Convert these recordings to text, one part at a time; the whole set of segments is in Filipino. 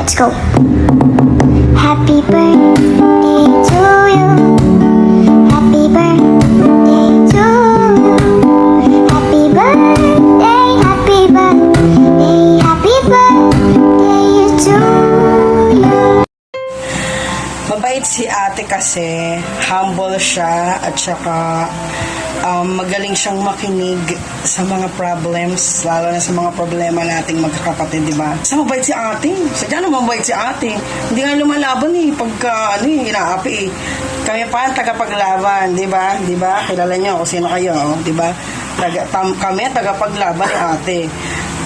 let's go. Happy birthday to you. Happy birthday to you. Happy birthday, happy birthday, happy birthday to you. Mabait si ate kasi, humble siya at saka magaling siyang makinig sa mga problems, lalo na sa mga problema nating magkakapatid, di ba? Sa mabait si ate. Sadya naman mabait si ate. Hindi nga lumalaban pagka inaapi Kami pa ang tagapaglaban, di ba? Di ba? Kilala niyo kung sino kayo, di ba? Kami ang tagapaglaban ni ate.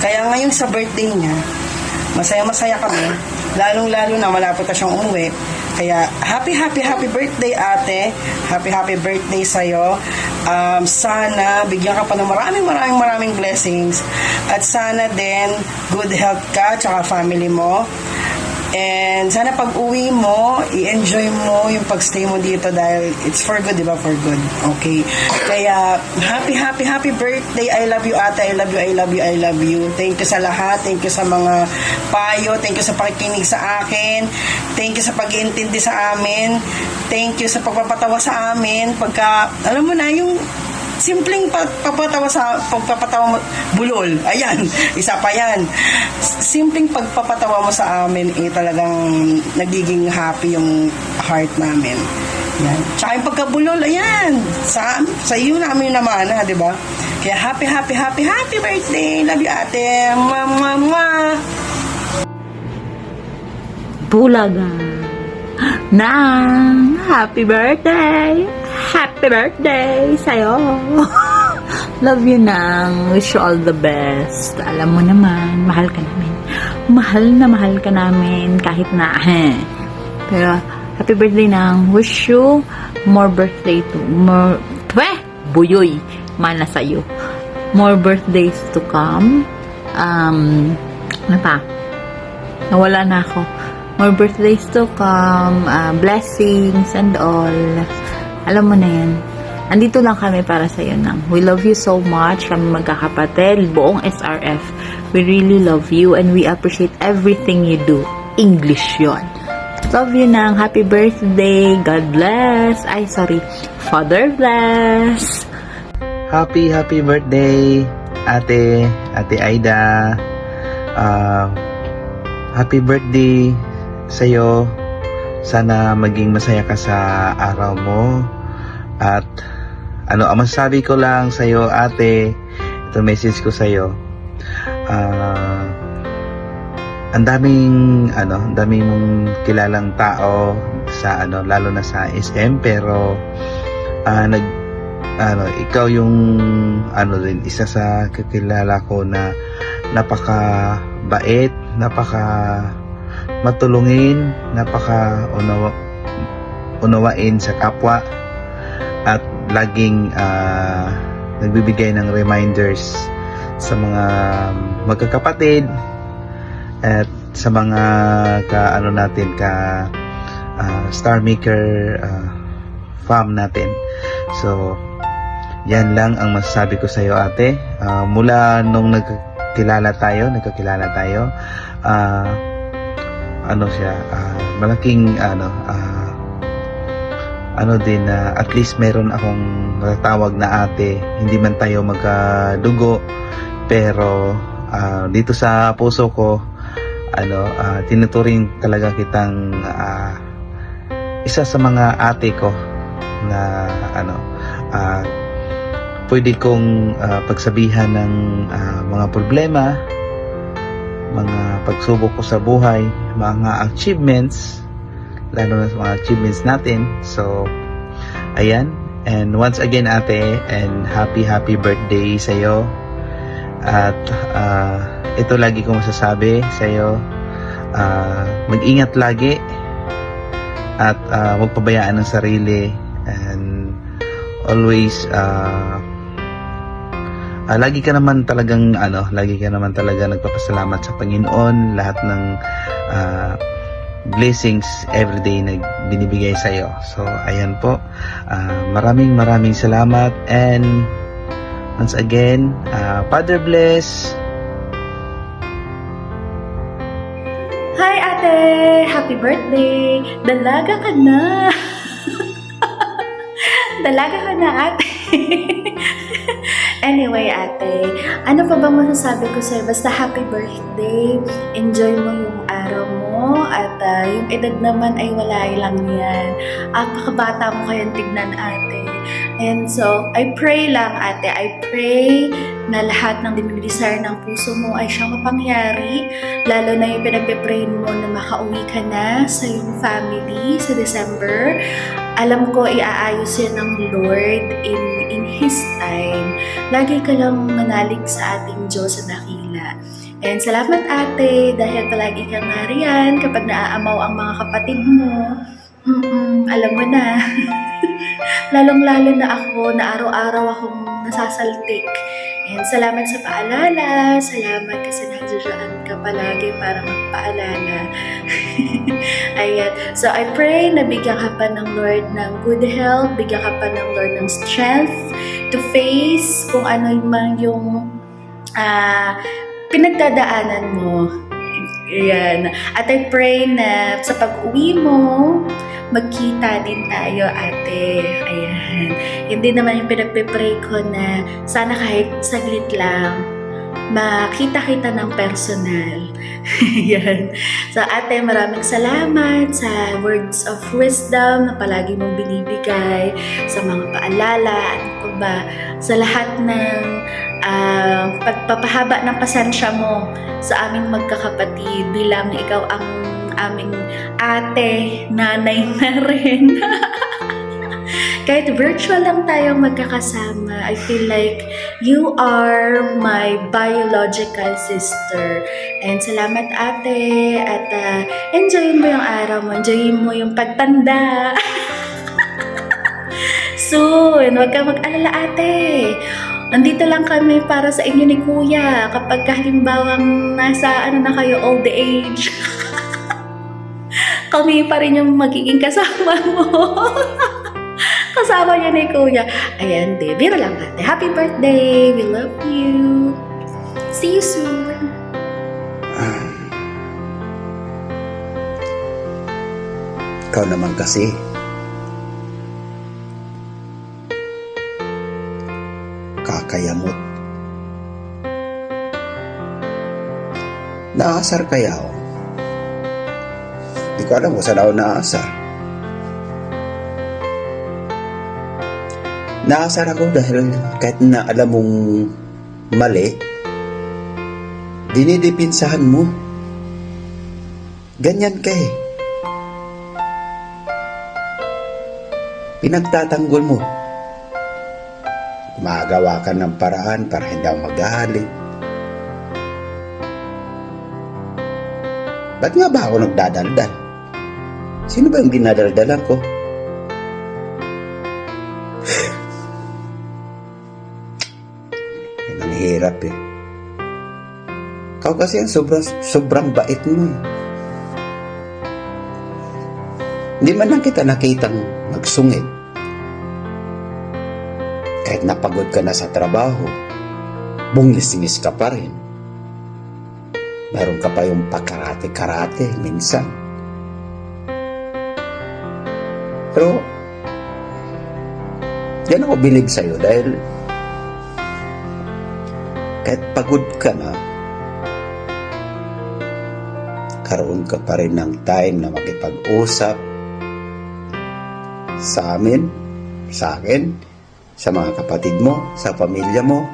Kaya ngayon sa birthday niya, masaya-masaya kami. Lalong-lalo na malapit na siyang umuwi. Kaya happy birthday ate. Happy birthday sa'yo. Sana bigyan ka pa ng maraming blessings. At sana din good health ka tsaka family mo. And sana pag uwi mo, i-enjoy mo yung pagstay mo dito dahil it's for good, di ba? For good. Okay. Kaya happy birthday. I love you ate. I love you. Thank you sa lahat. Thank you sa mga payo. Thank you sa pakikinig sa akin. Thank you sa pag-iintindi sa amin. Thank you sa pagpapatawa sa amin. Pagka, alam mo na, yung simpleng pagpapatawa mo, bulol. Ayan, isa pa yan. Simpleng pagpapatawa mo sa amin, talagang nagiging happy yung heart namin. Yan. Tsaka yung pagkabulol, ayan. Sa iyo namin naman, di ba? Kaya happy birthday. Love you, ate. Mwah. Bulaga ng happy birthday sa'yo. Love you nang, wish you all the best. Alam mo naman, mahal ka namin, mahal ka namin kahit na pero happy birthday nang, wish you more birthday to more buyoy mana sa'yo, more birthdays to come. Ano pa, nawala na ako. More birthdays to come, blessings and all. Alam mo na yan. Andito lang kami para sa'yo nang. We love you so much. Kami magkakapatid, buong SRF. We really love you and we appreciate everything you do. English yon. Love you nang. Happy birthday. God bless. Father bless. Happy birthday, Ate Aida. Happy birthday sa'yo. Sana maging masaya ka sa araw mo. At ang masasabi ko lang sa'yo, ate, ito message ko sa'yo. Ang daming mong kilalang tao sa lalo na sa SM, pero ikaw yung rin isa sa kakilala ko na napaka-bait, matulungin, unawain sa kapwa, at laging nagbibigay ng reminders sa mga magkakapatid at sa mga Star Maker fam natin. So yan lang ang masasabi ko sa iyo, ate. Mula nung nagkakilala tayo, malaking at least meron akong matatawag na ate. Hindi man tayo magkadugo, pero dito sa puso ko tinuturing talaga kitang isa sa mga ate ko na pwede kong pagsabihan ng mga problema, mga pagsubok ko sa buhay, mga achievements, lalo na sa mga achievements natin. So ayan, and once again, ate, and happy birthday sa'yo. At ito lagi kong masasabi sa'yo, mag-ingat lagi at huwag pabayaan ng sarili, and always lagi ka naman talaga nagpapasalamat sa Panginoon, lahat ng blessings everyday na binibigay sa iyo. So ayan po, maraming salamat, and once again, Father bless. Hi ate! Happy birthday! Dalaga ka na! Dalaga ka na ate! Anyway ate, ano pa ba masasabi ko sa'yo? Basta happy birthday! Enjoy mo yung araw mo at yung edad naman ay wala lang yan. Pakabata mo kayang tignan ate. And so, I pray lang ate, I pray na lahat ng dinidesire ng puso mo ay siyang mapangyari. Lalo na yung pinagpe-pray mo na makauwi ka na sa iyong family sa December. Alam ko, iaayos yan ng Lord in His time. Lagi ka lang manalig sa ating Diyos na dakila. And salamat ate, dahil palagi kang nariyan kapag naaamaw ang mga kapatid mo. Alam mo na. Lalong-lalo na ako, na araw-araw akong nasasaltik. And salamat sa paalala. Salamat kasi nandiyan ka palagi para magpaalala. Ayan. So, I pray na bigyan ka pa ng Lord ng good health, bigyan ka pa ng Lord ng strength to face kung ano man yung pinagdadaanan mo. Ayan. At I pray na sa pag-uwi mo, magkita din tayo ate. Ayan. Hindi naman yung pinagpe-pray ko na sana kahit saglit lang makita kita ng personal. Ayan. So ate, maraming salamat sa words of wisdom na palagi mong binibigay, sa mga paalala, ano pa ba, sa lahat ng pagpapahaba ng pasensya mo sa aming magkakapatid bilang ikaw ang aming ate, nanay na rin. Kahit virtual lang tayong magkakasama, I feel like you are my biological sister. And salamat ate, at enjoyin mo yung araw mo, enjoyin mo yung pagtanda. Soon, huwag kang mag-alala ate. Nandito lang kami para sa inyo ni Kuya kapag halimbawang nasa na kayo, old age. Kami pa rin yung magiging kasama mo. Kasama niya ni Kuya. Ayan, biro lang ate. Happy birthday! We love you! See you soon! Ikaw naman kasi. Kakayamot. Naasar kaya ako? Di ko alam kung saan ako naasar. Naasar ako dahil kahit na alam mong mali, dinidipinsahan mo. Ganyan ka eh. Pinagtatanggol mo. Gumagawa ka ng paraan para hindi ako magalit. Ba't nga ba ako nagdadaldal? Sino ba yung dinadaldalan ko? Yan ang hirap eh. Ikaw kasi ang sobrang bait mo eh. Hindi man lang kita nakitang magsungit. Kahit napagod ka na sa trabaho, bungis-ngis ka pa rin. Meron ka pa yung pakarate-karate minsan. Pero, yan ako bilib sa'yo dahil kahit pagod ka na, karoon ka pa rin ng time na makipag-usap sa amin, sa akin, sa mga kapatid mo, sa pamilya mo,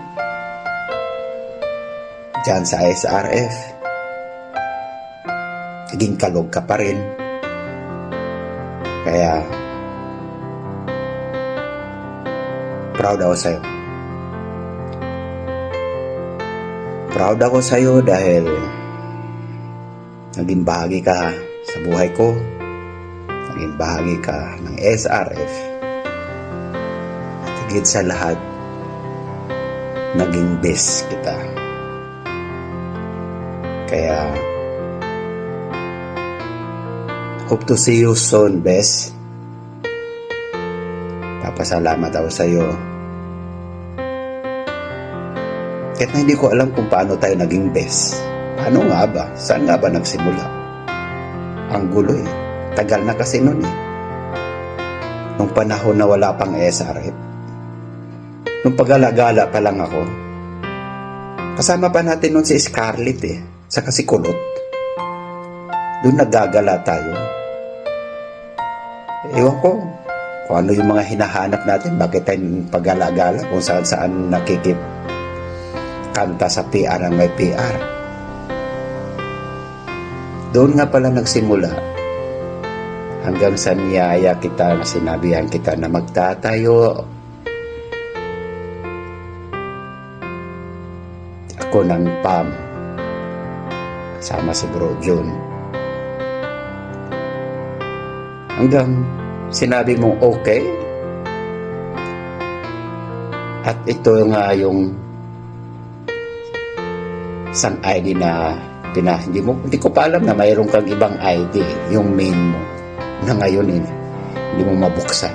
dyan sa SRF. Naging kalog ka pa rin. Kaya, proud ako sa'yo. Proud ako sa'yo dahil naging bahagi ka sa buhay ko. Naging bahagi ka ng SRF. At higit sa lahat, naging best kita. Kaya, hope to see you soon, best. Papasalamat ako sa'yo. Kahit na hindi ko alam kung paano tayo naging best. Paano nga ba? Saan nga ba nagsimula? ang gulo eh. Tagal na kasi nun eh. Nung panahon na wala pang SRF. Nung pagala-gala pa lang ako. Kasama pa natin nun si Scarlett eh. Saka si Kulot. Doon nagagala tayo. Ewan ko kung ano yung mga hinahanap natin. Bakit tayo pagala-gala kung saan-saan nakikip kanta sa PR ang may PR. Doon nga pala nagsimula hanggang sa niyaya kita na sinabihan kita na magtatayo ako ng PAM kasama si Bro Jun. Hanggang sinabi mong okay. At ito nga yung isang ID na hindi ko pa alam na mayroon kang ibang ID, yung main mo na ngayon hindi mo mabuksan.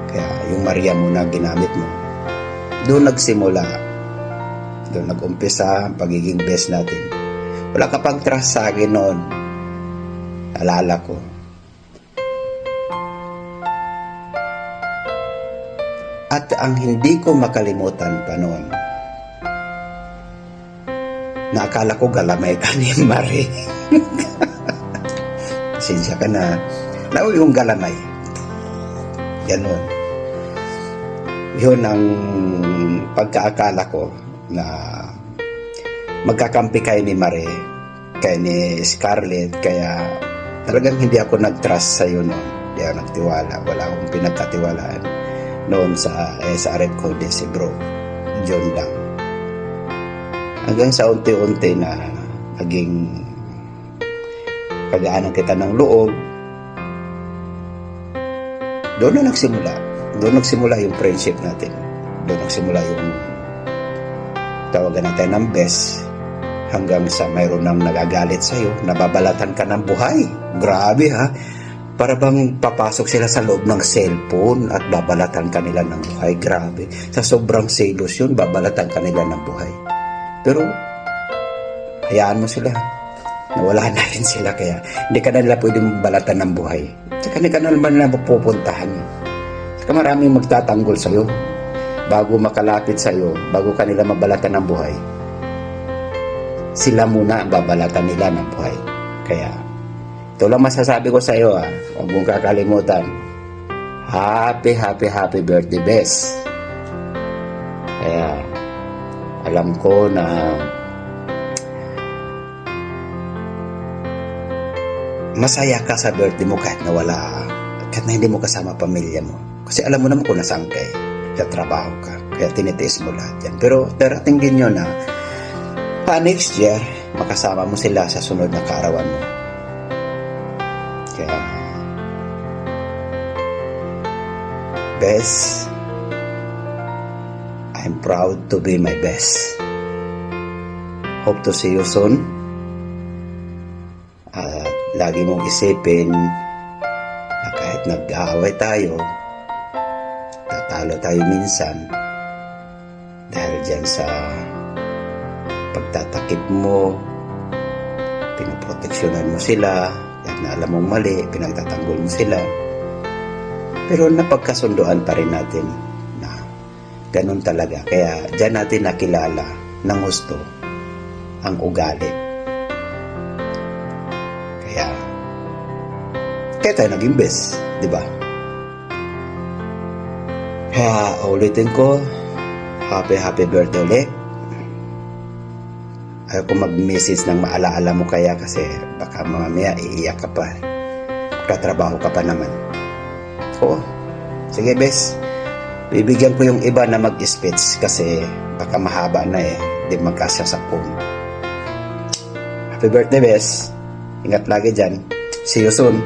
Kaya yung Maria mo na ginamit mo, doon nagsimula, doon nag-umpisa ang pagiging best natin. Wala ka pang trust sa akin noon, alala ko. At ang hindi ko makalimutan pa noon, na akala ko galamay ka ni Marie. Pasensya ka na. Yung galamay. Ganon. Yun ang pagkaakala ko na magkakampi kayo ni Marie, kayo ni Scarlett, kaya talagang hindi ako nag-trust sa'yo noon. Hindi ako nagtiwala. Wala akong pinagkatiwalaan noon sa SRF ko din si Bro John lang. Hanggang sa unti-unti na naging pagaanan kita ng loob, doon na nagsimula. Doon nagsimula yung friendship natin. Doon nagsimula yung tawagan natin ng best, hanggang sa mayroon nang nagagalit sa'yo, nababalatan ka ng buhay. Grabe ha. Para bang papasok sila sa loob ng cellphone at babalatan ka nila ng buhay. Grabe. Sa sobrang selos yun, babalatan ka nila ng buhay. Pero, hayaan mo sila. Nawala na rin sila, kaya hindi ka na nila pwedeng balatan ng buhay. Saka hindi ka na naman nila mapupuntahan. Saka maraming magtatanggol sa'yo. Bago makalapit sa'yo, bago ka nila mabalatan ng buhay, sila muna ang babalatan nila ng buhay. Kaya, ito lang masasabi ko sa'yo ha. Huwag mong kakalimutan. Happy birthday, Bes. Kaya, alam ko na masaya ka sa birthday mo kahit na hindi mo kasama pamilya mo. Kasi alam mo naman kung nasaan ka eh. Sa trabaho ka. Kaya tinitiis mo lahat yan. Pero darating din yun na next year, makasama mo sila sa sunod na kaarawan mo. Kaya Bes, I'm proud to be my best. Hope to see you soon. At lagi mong isipin na kahit nag-aaway tayo, tatalo tayo minsan dahil dyan sa pagtatakip mo, pinoproteksyonan mo sila, kahit na alam mong mali, pinagtatanggol mo sila. Pero napagkasunduan pa rin natin na ganun talaga. Kaya dyan natin nakilala ng gusto ang ugali. Kaya tayo naging best, di ba? Kaya ulitin ko, happy birthday ulit. Ayaw ko mag-message ng maalaala mo kaya kasi baka mamaya iiyak ka pa. Katrabaho ka pa naman. Oo. Sige, Bes. Bibigyan ko yung iba na mag-speech kasi baka mahaba na eh. Hindi magkasya sa phone. Happy birthday, Bes. Ingat lagi dyan. See you soon.